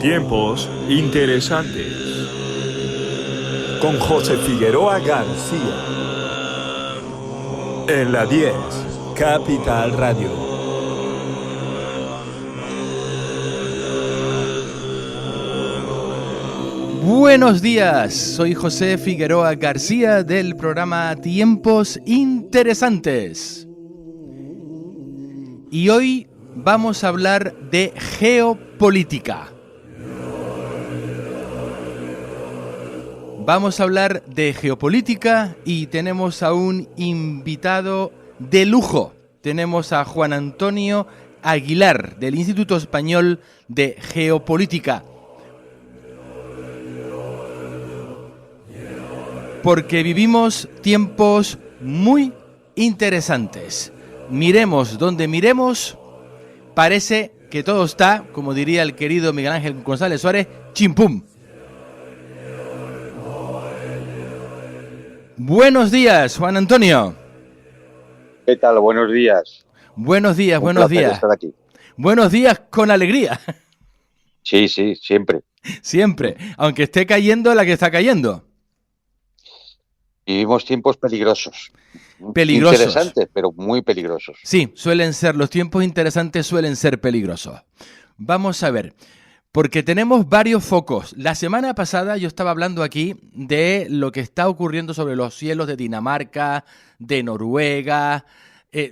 Tiempos interesantes. Con José Figueroa García. En la 10, Capital Radio. Buenos días, soy José Figueroa García del programa Tiempos Interesantes. Y hoy vamos a hablar de geopolítica. Vamos a hablar de geopolítica y tenemos a un invitado de lujo. Tenemos a Juan Antonio Aguilar del Instituto Español de Geopolítica. Porque vivimos tiempos muy interesantes. Miremos donde miremos, parece que todo está, como diría el querido Miguel Ángel González Suárez, chimpum. Buenos días, Juan Antonio. ¿Qué tal? Buenos días. Buenos días, Un buenos placer días. estar aquí. Buenos días con alegría. Sí, siempre. Siempre, aunque esté cayendo la que está cayendo. Vivimos tiempos peligrosos. Peligrosos. Interesantes, pero muy peligrosos. Sí, los tiempos interesantes suelen ser peligrosos. Vamos a ver, porque tenemos varios focos. La semana pasada yo estaba hablando aquí de lo que está ocurriendo sobre los cielos de Dinamarca, de Noruega,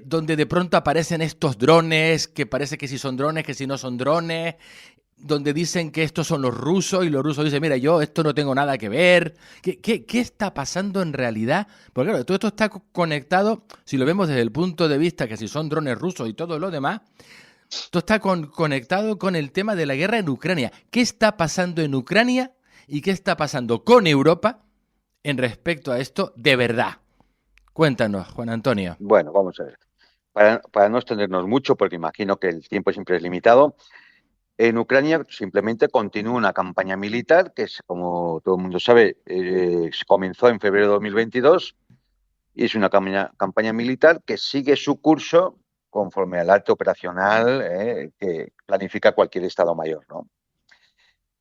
donde de pronto aparecen estos drones, que parece que sí son drones, que si no son drones, donde dicen que estos son los rusos y los rusos dicen, mira, yo esto no tengo nada que ver. ¿Qué está pasando en realidad? Porque claro, todo esto está conectado, si lo vemos desde el punto de vista que si son drones rusos y todo lo demás, todo está conectado con el tema de la guerra en Ucrania. ¿Qué está pasando en Ucrania y qué está pasando con Europa en respecto a esto de verdad? Cuéntanos, Juan Antonio. Bueno, vamos a ver. Para no extendernos mucho, porque imagino que el tiempo siempre es limitado, en Ucrania simplemente continúa una campaña militar que, como todo el mundo sabe, comenzó en febrero de 2022 y es una campaña militar que sigue su curso conforme al arte operacional que planifica cualquier Estado Mayor, ¿no?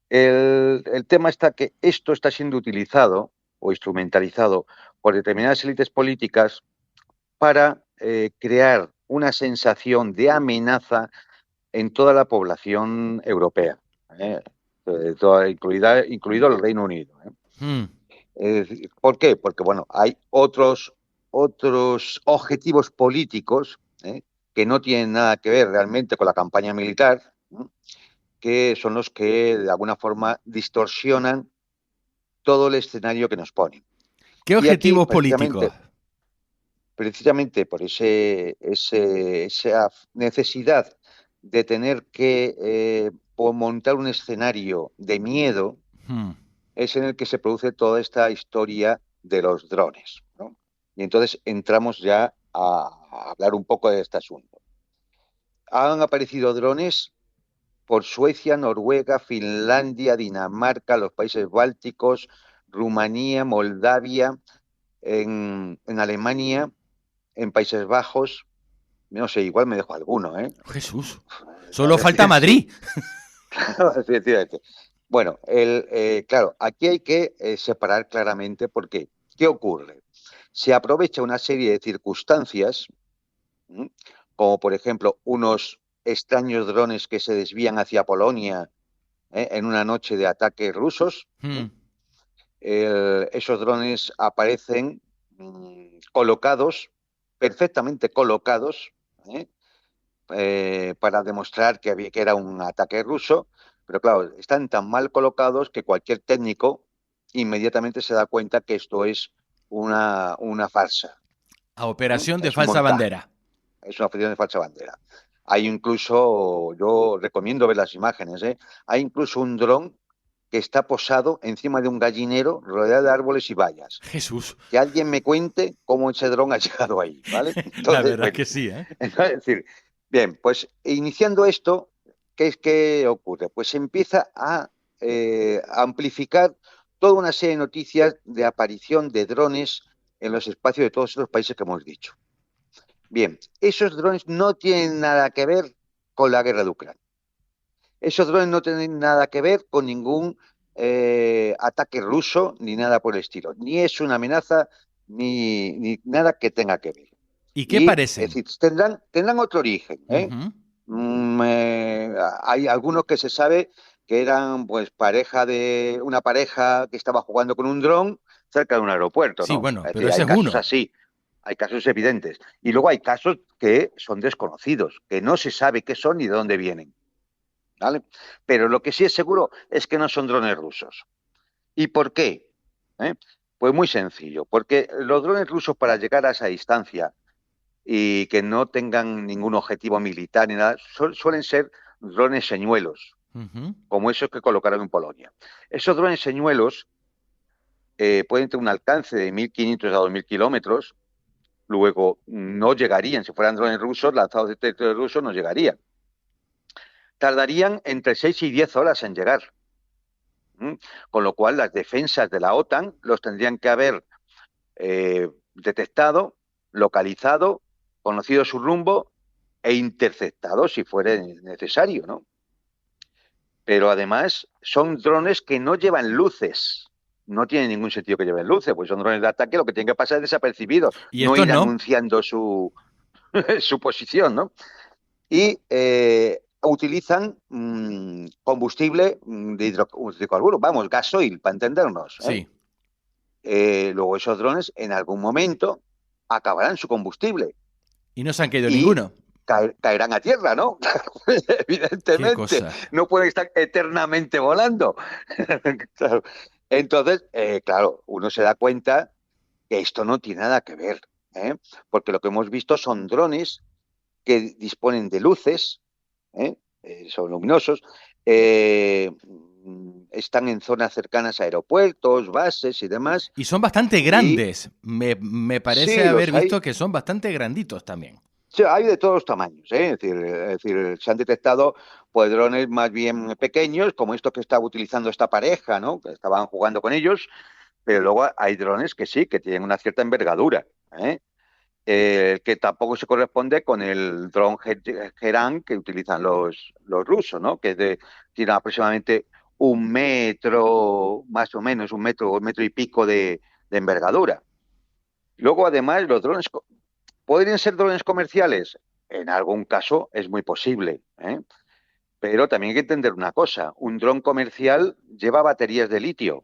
El tema está que esto está siendo utilizado o instrumentalizado por determinadas élites políticas para crear una sensación de amenaza en toda la población europea, incluido el Reino Unido. ¿Por qué? Porque bueno, hay otros objetivos políticos que no tienen nada que ver realmente con la campaña militar, que son los que de alguna forma distorsionan todo el escenario que nos ponen. ¿Qué objetivos políticos? Precisamente por esa necesidad de tener que montar un escenario de miedo, es en el que se produce toda esta historia de los drones, ¿no? Y entonces entramos ya a hablar un poco de este asunto. Han aparecido drones por Suecia, Noruega, Finlandia, Dinamarca, los países bálticos, Rumanía, Moldavia, en Alemania, en Países Bajos. No sé, igual me dejo alguno, ¿eh? Jesús, solo falta Madrid. Efectivamente. Bueno, claro, aquí hay que separar claramente porque, ¿qué ocurre? Se aprovecha una serie de circunstancias, como por ejemplo unos extraños drones que se desvían hacia Polonia en una noche de ataques rusos. Esos drones aparecen colocados, perfectamente colocados, para demostrar que era un ataque ruso, pero claro, están tan mal colocados que cualquier técnico inmediatamente se da cuenta que esto es una farsa. A operación de Es un falsa montaje. bandera. Es una operación de falsa bandera. Hay incluso, yo recomiendo ver las imágenes, hay incluso un dron que está posado encima de un gallinero rodeado de árboles y vallas. Jesús. Que alguien me cuente cómo ese dron ha llegado ahí, ¿vale? Entonces, La verdad es que sí, ¿eh? Es decir, bien, pues iniciando esto, ¿qué ocurre? Pues se empieza a amplificar toda una serie de noticias de aparición de drones en los espacios de todos los países que hemos dicho. Bien, esos drones no tienen nada que ver con la guerra de Ucrania. Esos drones no tienen nada que ver con ningún ataque ruso ni nada por el estilo. Ni es una amenaza ni nada que tenga que ver. ¿Y qué Y, es parecen? decir, tendrán otro origen, ¿eh? Ujú. Hay algunos que se sabe que eran pues una pareja que estaba jugando con un dron cerca de un aeropuerto, Sí, ¿no? bueno, Es pero decir, ese hay es casos uno. así, hay casos evidentes. Y luego hay casos que son desconocidos, que no se sabe qué son ni de dónde vienen, ¿vale? Pero lo que sí es seguro es que no son drones rusos. ¿Y por qué? ¿Eh? Pues muy sencillo, porque los drones rusos para llegar a esa distancia y que no tengan ningún objetivo militar ni nada, suelen ser drones señuelos, Ujú. como esos que colocaron en Polonia. Esos drones señuelos pueden tener un alcance de 1.500 a 2.000 kilómetros, luego no llegarían, si fueran drones rusos, lanzados de territorio ruso, no llegarían. Tardarían entre 6 y 10 horas en llegar. ¿Mm? Con lo cual las defensas de la OTAN los tendrían que haber detectado, localizado, conocido su rumbo e interceptado si fuera necesario, ¿no? Pero además son drones que no llevan luces. No tiene ningún sentido que lleven luces, pues son drones de ataque, lo que tienen que pasar es desapercibidos, Y no estos ir no. anunciando su posición, ¿no? Y utilizan combustible de hidrocarburos, vamos, gasoil, para entendernos, ¿eh? Sí. Luego esos drones en algún momento acabarán su combustible Y no se han caído y ninguno. caerán a tierra, ¿no? Qué Evidentemente, cosa. no pueden estar eternamente volando. Claro. Entonces, claro, uno se da cuenta que esto no tiene nada que ver, ¿eh? Porque lo que hemos visto son drones que disponen de luces, ¿eh? Son luminosos, están en zonas cercanas a aeropuertos, bases y demás, Y son bastante y grandes. Me parece sí, haber los visto hay. que son bastante granditos también. Sí, hay de todos los tamaños, ¿eh? Es decir, se han detectado pues, drones más bien pequeños, como estos que estaba utilizando esta pareja, ¿no? Que estaban jugando con ellos, pero luego hay drones que sí, que tienen una cierta envergadura, ¿eh? Que tampoco se corresponde con el dron Gerán que utilizan los rusos, ¿no? Tiene aproximadamente 1 metro, más o menos, 1 metro, 1 metro y pico de envergadura. Luego, además, los drones podrían ser drones comerciales. En algún caso es muy posible, ¿eh? Pero también hay que entender una cosa: un dron comercial lleva baterías de litio,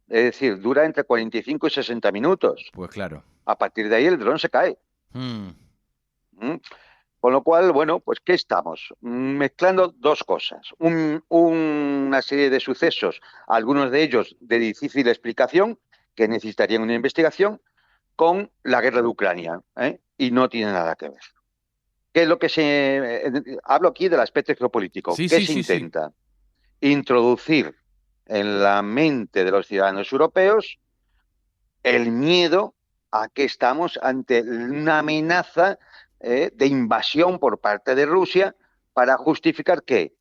es decir, dura entre 45 y 60 minutos. Pues claro. A partir de ahí el dron se cae. Mm. ¿Mm? Con lo cual, bueno, pues ¿qué estamos? Mezclando dos cosas. Una serie de sucesos, algunos de ellos de difícil explicación, que necesitarían una investigación, con la guerra de Ucrania, ¿eh? Y no tiene nada que ver. ¿Qué es lo que hablo aquí del aspecto geopolítico? Sí, ¿Qué sí, se sí, sí. intenta? Introducir en la mente de los ciudadanos europeos el miedo a que estamos ante una amenaza de invasión por parte de Rusia para justificar qué,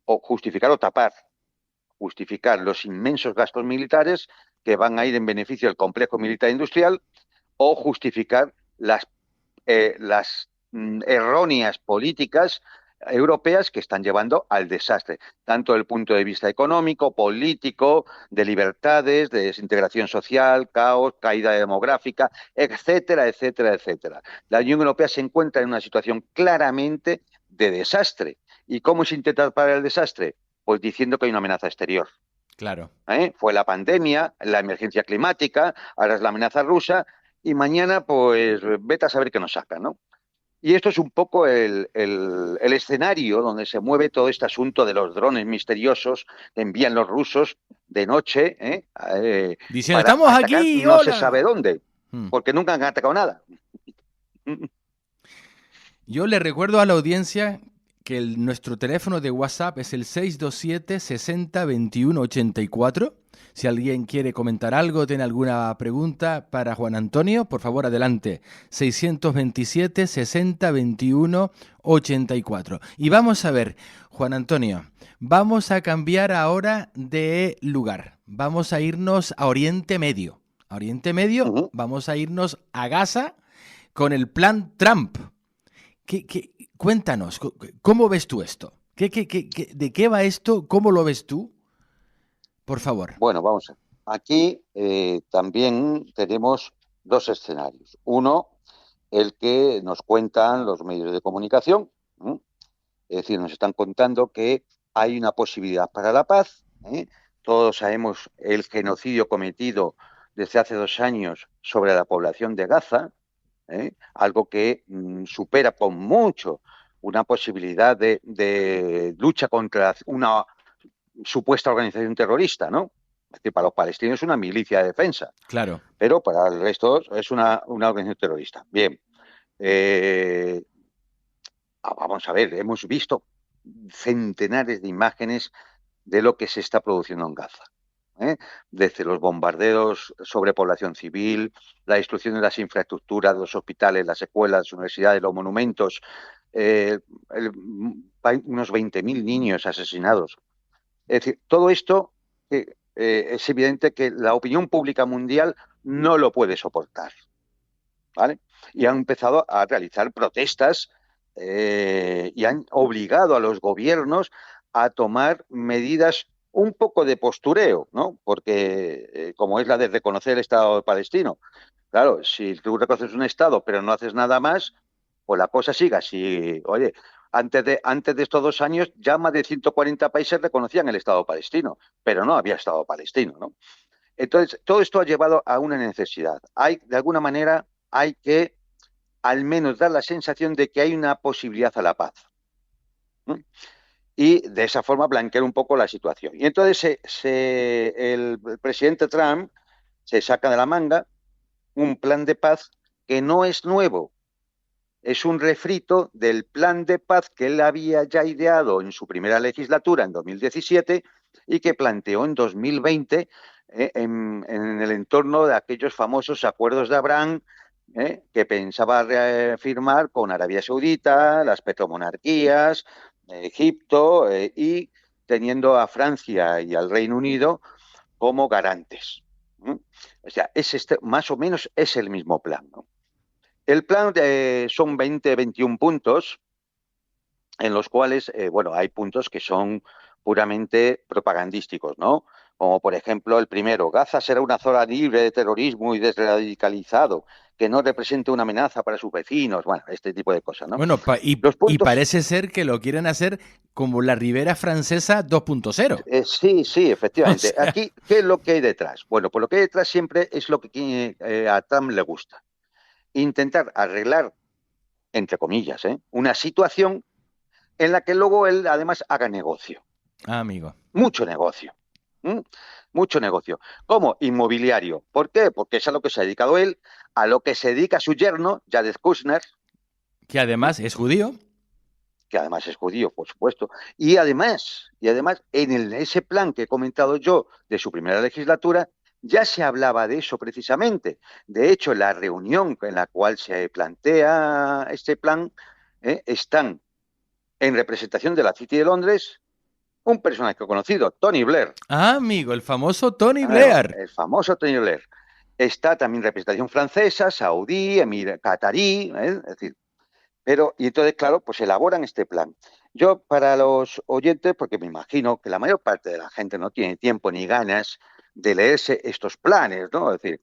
o justificar o tapar, justificar los inmensos gastos militares que van a ir en beneficio del complejo militar industrial o justificar las erróneas políticas europeas que están llevando al desastre, tanto desde el punto de vista económico, político, de libertades, de desintegración social, caos, caída demográfica, etcétera, etcétera, etcétera. La Unión Europea se encuentra en una situación claramente de desastre. ¿Y cómo se intenta parar el desastre? Pues diciendo que hay una amenaza exterior. Claro. Fue la pandemia, la emergencia climática, ahora es la amenaza rusa, y mañana, pues, vete a saber qué nos sacan, ¿no? Y esto es un poco el escenario donde se mueve todo este asunto de los drones misteriosos que envían los rusos de noche, Diciendo, para estamos atacar aquí, no se sabe hola. dónde, Mm. porque nunca han atacado nada. Yo le recuerdo a la audiencia que nuestro teléfono de WhatsApp es el 627 60 21 84. Si alguien quiere comentar algo, tiene alguna pregunta para Juan Antonio, por favor, adelante. 627 60 21 84. Y vamos a ver, Juan Antonio, vamos a cambiar ahora de lugar. Vamos a irnos a Oriente Medio. A Oriente Medio, Ujú. vamos a irnos a Gaza con el plan Trump. Cuéntanos, ¿cómo ves tú esto? ¿De qué va esto? ¿Cómo lo ves tú? Por favor. Bueno, vamos a ver. Aquí también tenemos dos escenarios. Uno, el que nos cuentan los medios de comunicación, ¿eh? Es decir, nos están contando que hay una posibilidad para la paz, ¿eh? Todos sabemos el genocidio cometido desde hace 2 años sobre la población de Gaza, algo que supera con mucho una posibilidad de lucha contra una supuesta organización terrorista, ¿no? Es decir, para los palestinos es una milicia de defensa, Claro. pero para el resto es una organización terrorista. Bien, vamos a ver, hemos visto centenares de imágenes de lo que se está produciendo en Gaza. Desde los bombardeos sobre población civil, la destrucción de las infraestructuras, los hospitales, las escuelas, las universidades, los monumentos, hay unos 20.000 niños asesinados. Es decir, todo esto es evidente que la opinión pública mundial no lo puede soportar, ¿vale? Y han empezado a realizar protestas y han obligado a los gobiernos a tomar medidas un poco de postureo, ¿no? Porque como es la de reconocer el Estado palestino, claro, si tú reconoces un Estado pero no haces nada más, pues la cosa sigue así. Oye, antes de estos 2 años ya más de 140 países reconocían el Estado palestino, pero no había Estado palestino, ¿no? Entonces, todo esto ha llevado a una necesidad. De alguna manera, hay que al menos dar la sensación de que hay una posibilidad a la paz, ¿no? Y de esa forma blanquear un poco la situación. Y entonces el presidente Trump se saca de la manga un plan de paz que no es nuevo, es un refrito del plan de paz que él había ya ideado en su primera legislatura en 2017 y que planteó en 2020 en el entorno de aquellos famosos acuerdos de Abraham, que pensaba firmar con Arabia Saudita, las petromonarquías, Egipto y teniendo a Francia y al Reino Unido como garantes. O sea, más o menos es el mismo plan, ¿no? El plan son 21 puntos, en los cuales, bueno, hay puntos que son puramente propagandísticos, ¿no? Como por ejemplo el primero, Gaza será una zona libre de terrorismo y desradicalizado, que no represente una amenaza para sus vecinos, bueno, este tipo de cosas, ¿no? Bueno, Los y puntos, parece ser que lo quieren hacer como la Ribera Francesa 2.0. sí, O efectivamente. sea, Aquí, ¿qué es lo que hay detrás? Bueno, pues lo que hay detrás siempre es lo que a Trump le gusta. Intentar arreglar, entre comillas, una situación en la que luego él además haga negocio. amigo. Mucho negocio. ¿Mm? Mucho negocio. ¿Cómo? Inmobiliario. ¿Por qué? Porque es a lo que se ha dedicado él, a lo que se dedica su yerno, Jared Kushner, Que además es judío. que además es judío, por supuesto. Y además en ese plan que he comentado yo de su primera legislatura, ya se hablaba de eso precisamente. De hecho, en la reunión en la cual se plantea este plan, están en representación de la City de Londres un personaje conocido, Tony Blair. Ah, amigo, el famoso Tony Claro, Blair. el famoso Tony Blair. Está también representación francesa, saudí, catarí, es decir, y entonces, claro, pues elaboran este plan. Yo, para los oyentes, porque me imagino que la mayor parte de la gente no tiene tiempo ni ganas de leerse estos planes, ¿no? Es decir,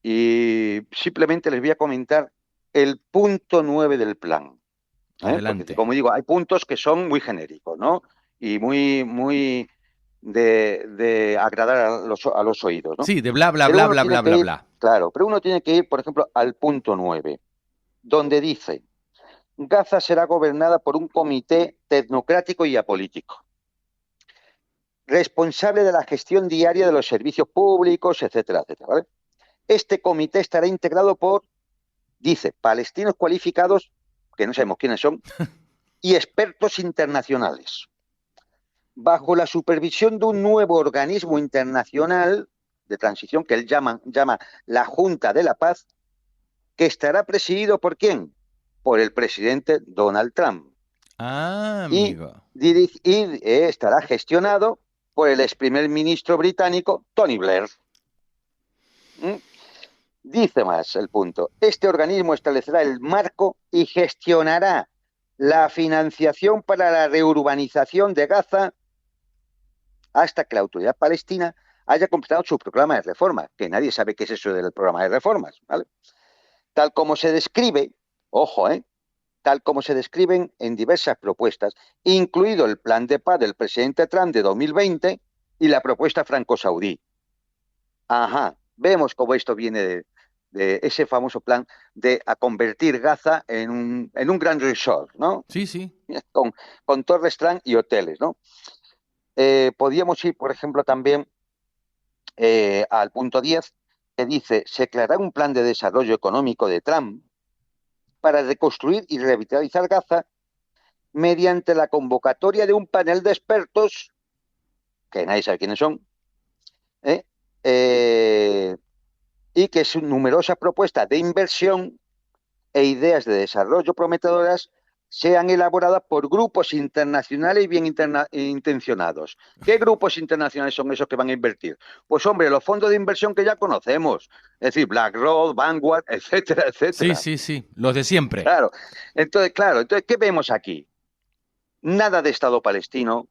y simplemente les voy a comentar el punto 9 del plan. Porque, Adelante. como digo, hay puntos que son muy genéricos, ¿no? Y muy de agradar a los oídos, ¿no? Sí, de bla, bla, Pero bla, uno bla, tiene bla, que bla, ir, bla. claro, pero uno tiene que ir, por ejemplo, al punto 9, donde dice, Gaza será gobernada por un comité tecnocrático y apolítico, responsable de la gestión diaria de los servicios públicos, etcétera, etcétera, ¿vale? Este comité estará integrado por, dice, palestinos cualificados, que no sabemos quiénes son, y expertos internacionales, bajo la supervisión de un nuevo organismo internacional de transición que él llama la Junta de la Paz, que estará presidido ¿por quién? Por el presidente Donald Trump. Ah, Y, amigo. estará gestionado por el ex primer ministro británico Tony Blair. ¿Mm? Dice más el punto. Este organismo establecerá el marco y gestionará la financiación para la reurbanización de Gaza hasta que la autoridad palestina haya completado su programa de reforma, que nadie sabe qué es eso del programa de reformas, ¿vale? Tal como se describe, ojo, tal como se describen en diversas propuestas, incluido el plan de paz del presidente Trump de 2020 y la propuesta franco-saudí. Ajá, vemos cómo esto viene de ese famoso plan de a convertir Gaza en un gran resort, ¿no? Sí, sí. Con torres Trump y hoteles, ¿no? Podríamos ir, por ejemplo, también al punto 10, que dice, se creará un plan de desarrollo económico de Trump para reconstruir y revitalizar Gaza mediante la convocatoria de un panel de expertos, que nadie sabe quiénes son, ¿eh? Y que sus numerosas propuestas de inversión e ideas de desarrollo prometedoras sean elaboradas por grupos internacionales y bien intencionados. ¿Qué grupos internacionales son esos que van a invertir? Pues hombre, los fondos de inversión que ya conocemos, es decir, BlackRock, Vanguard, etcétera, Sí, etcétera. sí, sí, los de siempre. Claro, entonces, ¿qué vemos aquí? Nada de Estado palestino,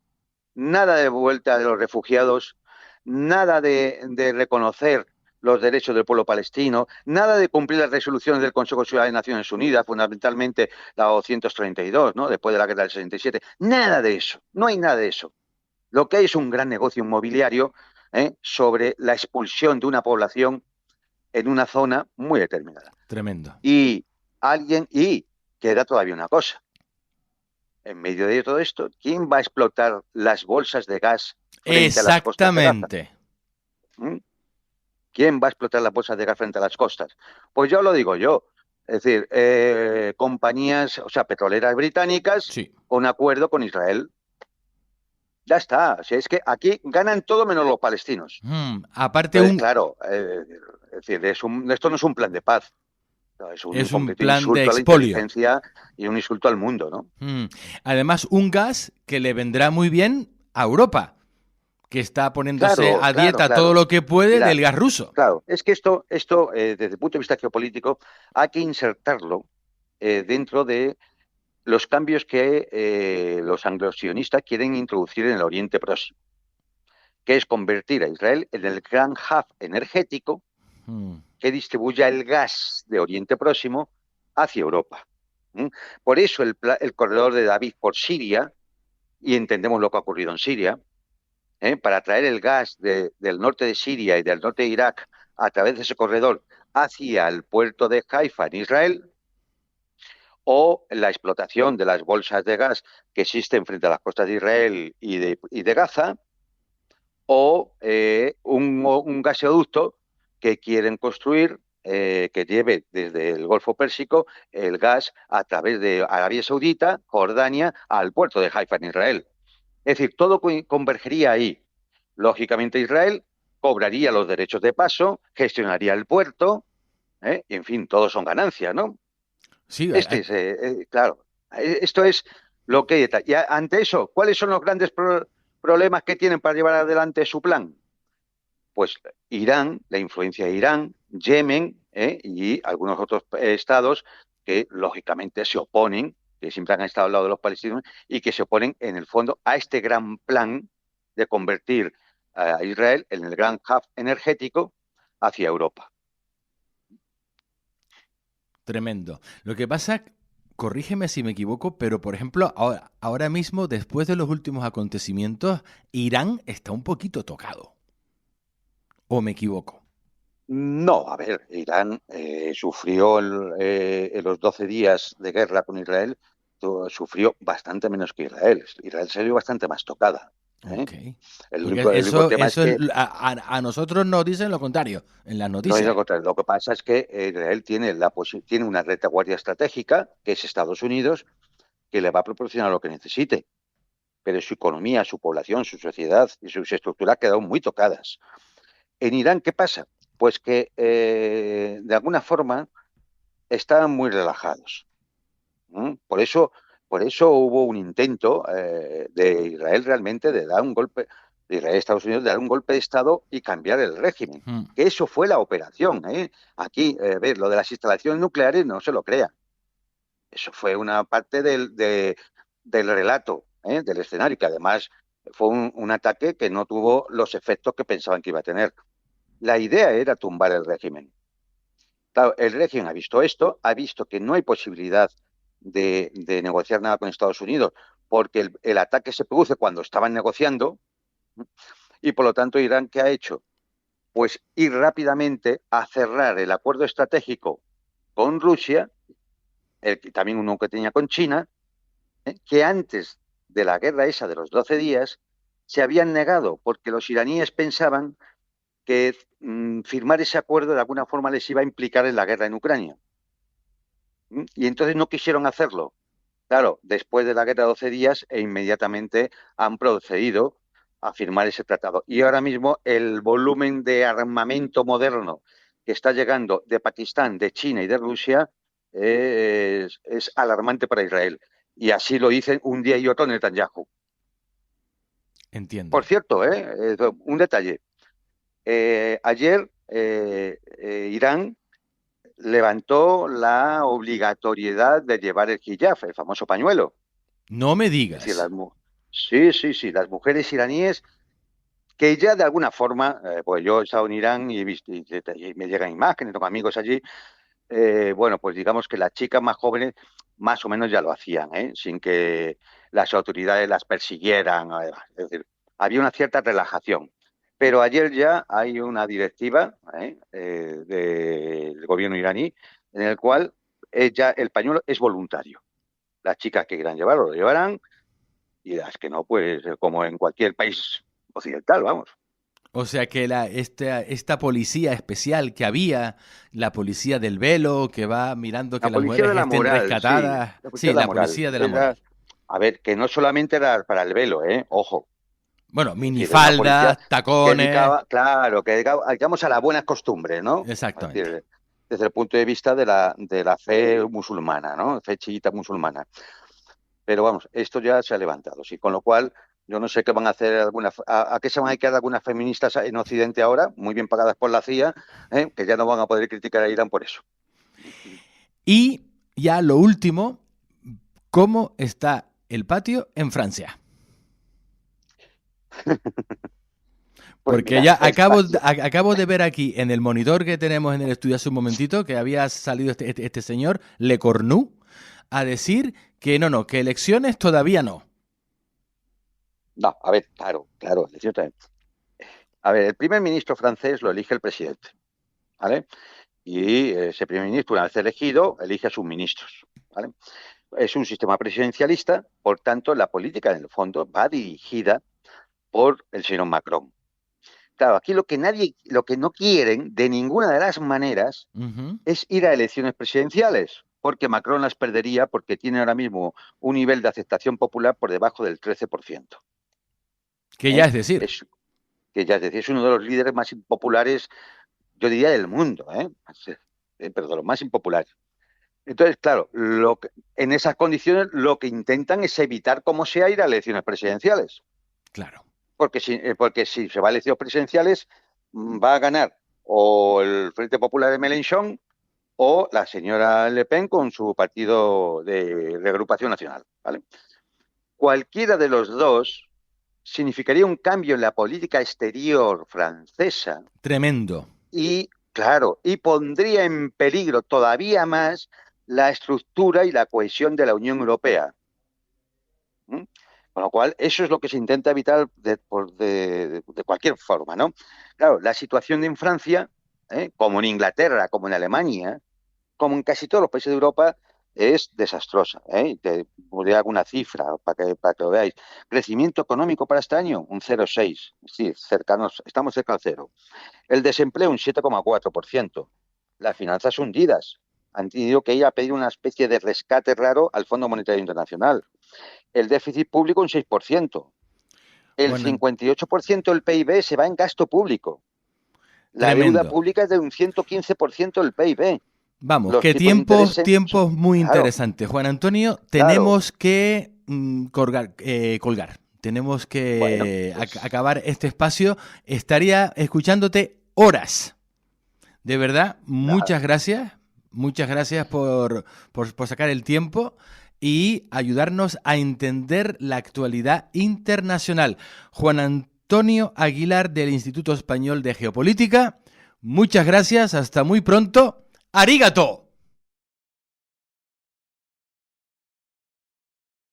nada de vuelta de los refugiados, nada de reconocer los derechos del pueblo palestino, nada de cumplir las resoluciones del Consejo de Seguridad de Naciones Unidas, fundamentalmente la 232, ¿no? Después de la guerra del 67. Nada de eso, no hay nada de eso. Lo que hay es un gran negocio inmobiliario sobre la expulsión de una población en una zona muy determinada. Tremendo. Y queda todavía una cosa. En medio de todo esto, ¿quién va a explotar las bolsas de gas frente a las costas de Gaza? Exactamente. ¿Quién va a explotar las bolsas de gas frente a las costas? Pues yo lo digo yo. Es decir, compañías, o sea, petroleras británicas, Sí. con acuerdo con Israel. Ya está. O sea, es que aquí ganan todo menos los palestinos. Aparte Entonces, claro, es decir, esto no es un plan de paz. Es un completo plan de insulto a la expolio. inteligencia y un insulto al mundo, ¿no? Además, un gas que le vendrá muy bien a Europa, que está poniéndose a dieta todo lo que puede del gas ruso. Claro, es que esto desde el punto de vista geopolítico, hay que insertarlo dentro de los cambios que los anglosionistas quieren introducir en el Oriente Próximo, que es convertir a Israel en el gran hub energético que distribuya el gas de Oriente Próximo hacia Europa. Por eso el corredor de David por Siria, y entendemos lo que ha ocurrido en Siria, para traer el gas del norte de Siria y del norte de Irak a través de ese corredor hacia el puerto de Haifa en Israel, o la explotación de las bolsas de gas que existen frente a las costas de Israel y de Gaza, o un gasoducto que quieren construir que lleve desde el Golfo Pérsico el gas a través de Arabia Saudita, Jordania, al puerto de Haifa en Israel. Es decir, todo convergería ahí. Lógicamente Israel cobraría los derechos de paso, gestionaría el puerto, y en fin, todos son ganancias, ¿no? Sí, claro, esto es lo que hay detrás. Y ante eso, ¿cuáles son los grandes problemas que tienen para llevar adelante su plan? Pues Irán, la influencia de Irán, Yemen y algunos otros estados que lógicamente se oponen, que siempre han estado al lado de los palestinos y que se oponen en el fondo a este gran plan de convertir a Israel en el gran hub energético hacia Europa. Tremendo. Lo que pasa, corrígeme si me equivoco, pero por ejemplo, ahora mismo, después de los últimos acontecimientos, Irán está un poquito tocado. ¿O me equivoco? No, a ver, Irán sufrió en los 12 días de guerra con Israel, sufrió bastante menos que Israel. Israel se vio bastante más tocada. Okay. El único tema es que a nosotros nos dicen lo contrario en las noticias. No es lo contrario. Lo que pasa es que Israel tiene una retaguardia estratégica, que es Estados Unidos, que le va a proporcionar lo que necesite. Pero su economía, su población, su sociedad y sus estructuras quedaron muy tocadas. En Irán, ¿qué pasa? Pues que de alguna forma estaban muy relajados. Por eso hubo un intento de Israel realmente de dar un golpe, de Israel y Estados Unidos, de dar un golpe de Estado y cambiar el régimen. Que eso fue la operación. Aquí, lo de las instalaciones nucleares no se lo crea. Eso fue una parte del relato, del escenario, que además fue un ataque que no tuvo los efectos que pensaban que iba a tener. La idea era tumbar el régimen. Claro, el régimen ha visto esto, ha visto que no hay posibilidad de negociar nada con Estados Unidos, porque el ataque se produce cuando estaban negociando, y por lo tanto Irán, ¿qué ha hecho? Pues ir rápidamente a cerrar el acuerdo estratégico con Rusia, también uno que tenía con China, que antes de la guerra esa de los 12 días se habían negado, porque los iraníes pensaban que firmar ese acuerdo de alguna forma les iba a implicar en la guerra en Ucrania. Y entonces no quisieron hacerlo. Claro, después de la guerra de 12 días inmediatamente han procedido a firmar ese tratado. Y ahora mismo el volumen de armamento moderno que está llegando de Pakistán, de China y de Rusia es alarmante para Israel. Y así lo dicen un día y otro Netanyahu. Entiendo. Por cierto, un detalle. Ayer Irán levantó la obligatoriedad de llevar el hijab, el famoso pañuelo. No me Es decir, digas. sí, las mujeres iraníes que ya de alguna forma, pues yo he estado en Irán y, he visto, y me llegan imágenes, tengo amigos allí, bueno, pues digamos que las chicas más jóvenes más o menos ya lo hacían, sin que las autoridades las persiguieran. Es decir, había una cierta relajación. Pero ayer ya hay una directiva del gobierno iraní en el cual ya el pañuelo es voluntario. Las chicas que quieran llevarlo lo llevarán y las que no, pues como en cualquier país occidental, vamos. O sea que esta policía especial que había, la policía del velo, que va mirando que La las policía mujeres de la estén moral, sí, rescatadas. la policía Sí, de la la moral. policía de la moral. A ver, que no solamente era para el velo, ojo. Bueno, Es decir, era una policía minifaldas, que tacones. dedicaba, claro, que dedicaba, digamos, a las buenas costumbres, ¿no? Es Exactamente. decir, desde el punto de vista de la fe musulmana, ¿no? Fe chiita musulmana. Pero vamos, esto ya se ha levantado, sí. Con lo cual, yo no sé qué van a hacer a qué se van a quedar algunas feministas en Occidente ahora, muy bien pagadas por la CIA, que ya no van a poder criticar a Irán por eso. Y ya lo último, ¿cómo está el patio en Francia? Pues Porque mira, ya el patio. acabo de ver aquí en el monitor que tenemos en el estudio hace un momentito que había salido este señor, Le Cornu, a decir que no, que elecciones todavía no. No, a ver, claro, ciertamente. A ver, el primer ministro francés lo elige el presidente, ¿vale? Y ese primer ministro, una vez elegido, elige a sus ministros, ¿vale? Es un sistema presidencialista, por tanto, la política, en el fondo, va dirigida por el señor Macron. Claro, aquí lo que no quieren de ninguna de las maneras Ujú. es ir a elecciones presidenciales, porque Macron las perdería porque tiene ahora mismo un nivel de aceptación popular por debajo del 13%. Que ya ¿eh? es decir, Es, que ya es decir, es uno de los líderes más impopulares, yo diría, del mundo, pero de los más impopulares. Entonces, claro, en esas condiciones lo que intentan es evitar como sea ir a elecciones presidenciales. claro. Porque si se va a elecciones presidenciales, va a ganar o el Frente Popular de Mélenchon o la señora Le Pen con su partido de Reagrupación Nacional. ¿Vale? Cualquiera de los dos significaría un cambio en la política exterior francesa Tremendo. y, claro, y pondría en peligro todavía más la estructura y la cohesión de la Unión Europea. ¿Mm? Con lo cual, eso es lo que se intenta evitar de cualquier forma, ¿no? Claro, la situación en Francia, como en Inglaterra, como en Alemania, como en casi todos los países de Europa, es desastrosa. Te pondré alguna cifra para que lo veáis. Crecimiento económico para este año, un 0,6. Sí, estamos cerca al cero. El desempleo, un 7,4%. Las finanzas hundidas. Han tenido que ir a pedir una especie de rescate raro al Fondo Monetario Internacional. El déficit público, un 6%. El Bueno, 58% del PIB se va en gasto público. La deuda tremendo. pública es de un 115% del PIB. Vamos, Los qué tipos de interés, tiempos muy claro, interesantes. Juan Antonio, claro. tenemos que colgar. Tenemos Bueno, que pues acabar este espacio. Estaría escuchándote horas. De verdad, nada. muchas gracias. Muchas gracias por sacar el tiempo y ayudarnos a entender la actualidad internacional. Juan Antonio Aguilar, del Instituto Español de Geopolítica, muchas gracias, hasta muy pronto. ¡Arigato!